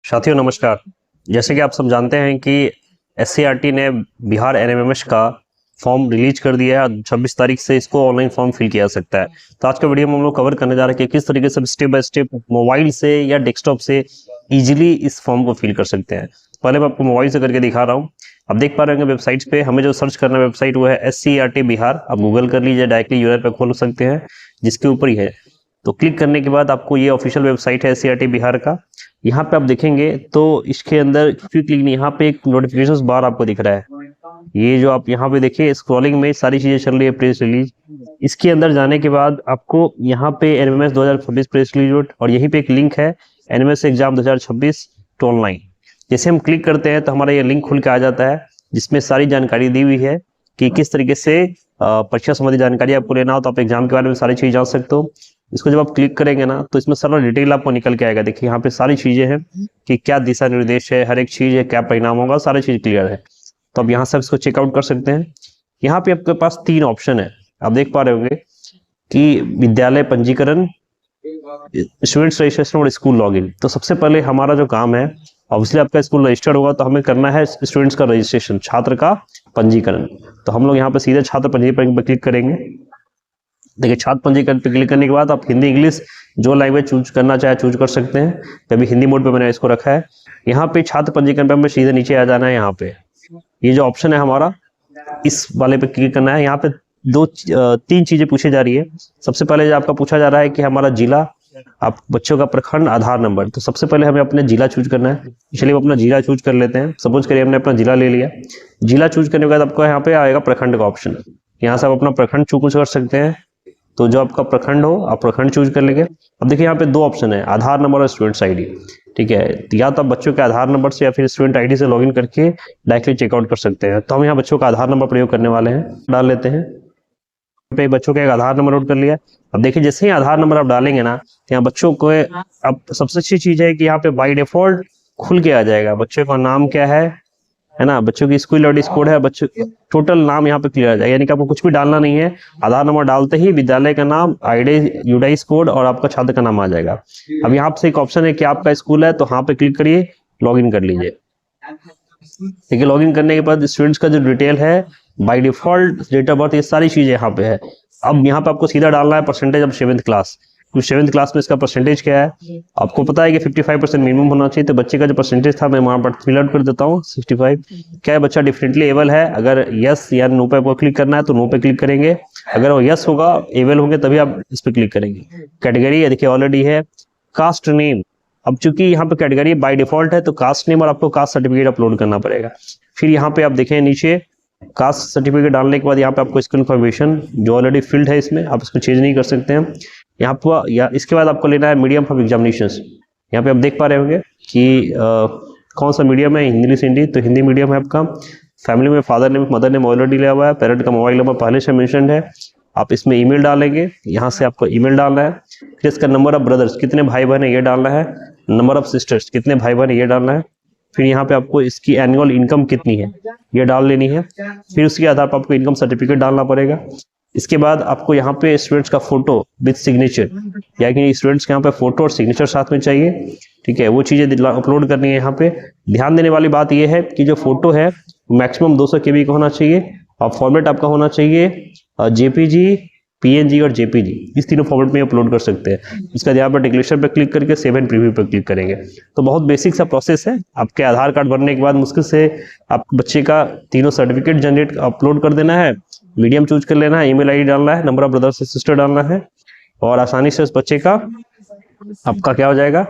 साथियों नमस्कार। जैसे कि आप सब जानते हैं कि एससीईआरटी ने बिहार एनएमएमएस का फॉर्म रिलीज कर दिया है। 26 तारीख से इसको ऑनलाइन फॉर्म फिल किया जा सकता है। तो आज का वीडियो में हम लोग कवर करने जा रहे हैं कि किस तरीके से स्टेप बाय स्टेप मोबाइल से या डेस्कटॉप से इजीली इस फॉर्म को फिल कर सकते हैं। पहले मैं आपको मोबाइल से करके दिखा रहा हूँ। आप देख पा रहे होंगे वेबसाइट्स पे हमें जो सर्च करना वेबसाइट वो है एससीईआरटी बिहार। आप गूगल कर लीजिए, डायरेक्टली यूआरएल पे खोल सकते हैं जिसके ऊपर ही है। तो क्लिक करने के बाद आपको ये ऑफिशियल वेबसाइट है एससीईआरटी बिहार का। यहाँ पे आप देखेंगे तो इसके अंदर क्लिक नहीं, यहाँ पे एक नोटिफिकेशन बार आपको दिख रहा है। ये जो आप यहाँ पे देखिए स्क्रॉलिंग में सारी चीजें चल रही है, प्रेस रिलीज। इसके अंदर जाने के बाद आपको यहाँ पे एनएमएमएस 2026 प्रेस रिलीज और यहीं पे एक लिंक है एनएमएमएस एग्जाम 2026 टू ऑनलाइन। जैसे हम क्लिक करते हैं तो हमारा ये लिंक खुल के आ जाता है जिसमें सारी जानकारी दी हुई है कि किस तरीके से परीक्षा संबंधी जानकारी आपको लेना हो तो आप एग्जाम के बारे में सारी चीज जान सकते हो। इसको जब आप क्लिक करेंगे ना तो इसमें सारा डिटेल आपको निकल के आएगा। देखिए यहाँ पे सारी चीजें हैं कि क्या दिशा निर्देश है, हर एक चीज है, क्या परिणाम होगा, सारी चीज क्लियर है। तो अब यहाँ से इसको चेकआउट कर सकते हैं। यहाँ पे आपके पास 3 ऑप्शन है, आप देख पा रहे होंगे कि विद्यालय पंजीकरण, स्टूडेंट्स रजिस्ट्रेशन और स्कूल लॉगिन। तो सबसे पहले हमारा जो काम है, ऑब्वियसली आपका स्कूल रजिस्टर्ड होगा तो हमें करना है स्टूडेंट्स का रजिस्ट्रेशन, छात्र का पंजीकरण। तो हम लोग यहाँ पे सीधे छात्र पंजीकरण पर क्लिक करेंगे। देखिए छात्र पंजीकरण पे क्लिक करने के बाद आप हिंदी इंग्लिश जो लैंग्वेज चूज करना चाहे चूज कर सकते हैं। तो अभी हिंदी मोड पे मैंने इसको रखा है। यहाँ पे छात्र पंजीकरण पे हमें सीधे नीचे आ जाना है। यहाँ पे ये जो ऑप्शन है हमारा, इस वाले पे क्लिक करना है। यहाँ पे 3 चीजें पूछी जा रही है। सबसे पहले जो आपका पूछा जा रहा है कि हमारा जिला, आप बच्चों का प्रखंड, आधार नंबर। तो सबसे पहले हमें अपने जिला चूज करना है, इसलिए अपना जिला चूज कर लेते हैं। सपोज करिए हमने अपना जिला ले लिया। जिला चूज करने के बाद आपको यहाँ पे आएगा प्रखंड का ऑप्शन। यहाँ से आप अपना प्रखंड चूज कर सकते हैं। तो जो आपका प्रखंड हो आप प्रखंड चूज कर लेंगे। अब देखिए यहाँ पे 2 ऑप्शन है, आधार नंबर और स्टूडेंट्स आईडी। ठीक है, या तो आप बच्चों के आधार नंबर से या फिर स्टूडेंट आईडी से लॉगिन करके डायरेक्टली चेकआउट कर सकते हैं। तो हम यहाँ बच्चों का आधार नंबर प्रयोग करने वाले हैं, डाल लेते हैं। पे बच्चों का एक आधार नंबर नोट कर लिया। अब देखिए जैसे ही आधार नंबर आप डालेंगे ना तो यहाँ बच्चों को, अब सबसे अच्छी चीज है कि यहाँ पे बाय डिफॉल्ट खुल के आ जाएगा बच्चों का नाम क्या है ना, बच्चों की स्कूल और कोड है, बच्चों टोटल नाम यहाँ पे क्लियर आ जाएगा। यानी कि आपको कुछ भी डालना नहीं है, आधार नंबर डालते ही विद्यालय का नाम, आईडी, यूडाइस कोड और आपका छात्र का नाम आ जाएगा। अब यहाँ से एक ऑप्शन है कि आपका स्कूल है तो यहाँ पे क्लिक करिए, लॉगिन कर लीजिए। देखिए लॉगिन करने के बाद स्टूडेंट्स का जो डिटेल है, by default date of birth, ये सारी चीजें यहाँ पे है। अब यहाँ पे आपको सीधा डालना है परसेंटेज ऑफ 7th क्लास। तो 7th क्लास में इसका परसेंटेज क्या है, आपको पता है कि 55% मिनिमम होना चाहिए। तो बच्चे का जो परसेंटेज था मैं वहां पर फिल आउट कर देता हूँ 65। क्या है, बच्चा डिफरेंटली एबल है। अगर यस या नो पे आपको क्लिक करना है तो नो पे क्लिक करेंगे। अगर वो यस होगा, एबल होंगे, तभी आप इस पे क्लिक करेंगे। कैटेगरी देखिए ऑलरेडी है। कास्ट नेम, अब चूंकि यहाँ पे कैटेगरी बाय डिफॉल्ट है तो कास्ट नेम और आपको कास्ट सर्टिफिकेट अपलोड करना पड़ेगा। फिर यहाँ पे आप देखें नीचे कास्ट सर्टिफिकेट डालने के बाद यहाँ पे आपको इसकी इन्फॉर्मेशन जो ऑलरेडी फिल्ड है इसमें, आप इसको चेंज नहीं कर सकते हैं। यहाँ पर या इसके बाद आपको लेना है मीडियम ऑफ एग्जामिनेशंस। यहाँ पे आप देख पा रहे होंगे कि कौन सा मीडियम है, इंग्लिश हिंदी। तो हिंदी मीडियम है आपका। फैमिली में father name mother name already लिया हुआ है। पेरेंट का मोबाइल नंबर पहले से मेंशन है। आप इसमें ईमेल डालेंगे, यहाँ से आपको ईमेल डालना है। फिर इसका नंबर ऑफ ब्रदर्स, कितने भाई बहन है ये डालना है। नंबर ऑफ सिस्टर्स, कितने भाई बहन है ये डालना है। फिर यहाँ पे आपको इसकी एनुअल इनकम कितनी है ये डाल लेनी है। फिर उसके आधार पर आपको इनकम सर्टिफिकेट डालना पड़ेगा। इसके बाद आपको यहाँ पे स्टूडेंट्स का फोटो विद सिग्नेचर, यानी स्टूडेंट्स के यहाँ पे फोटो और सिग्नेचर साथ में चाहिए। ठीक है, वो चीजें अपलोड करनी है। यहाँ पे ध्यान देने वाली बात यह है कि जो फोटो है मैक्सिमम 200 KB का होना चाहिए और फॉर्मेट आपका होना चाहिए जेपीजी, पीएनजी और जेपीजी। इस तीनों फॉर्मेट में अपलोड कर सकते हैं। इसका यहाँ पर डिक्लेरेशन पे क्लिक करके सेव एंड प्रीव्यू पे क्लिक करेंगे। तो बहुत बेसिक सा प्रोसेस है। आपके आधार कार्ड बनने के बाद मुश्किल से आप बच्चे का तीनों सर्टिफिकेट जनरेट अपलोड कर देना है, मीडियम चूज कर लेना है, ईमेल आईडी डालना है, नंबर ऑफ ब्रदर से सिस्टर डालना है और आसानी से उस बच्चे का आपका क्या हो जाएगा,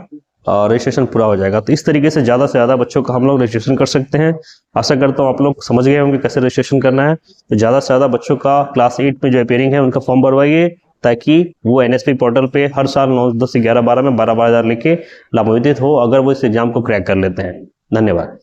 रजिस्ट्रेशन पूरा हो जाएगा। तो इस तरीके से ज्यादा बच्चों का हम लोग रजिस्ट्रेशन कर सकते हैं। आशा करता हूँ आप लोग समझ गए होंगे कैसे रजिस्ट्रेशन करना है। तो ज्यादा से ज्यादा बच्चों का क्लास 8 में जो अपेयरिंग है उनका फॉर्म भरवाइए, ताकि वो एनएसपी पोर्टल पे हर साल 9, 10 से 11, 12 में 12 हज़ार लेके लाभान्वित हो, अगर वो इस एग्जाम को क्रैक कर लेते हैं। धन्यवाद।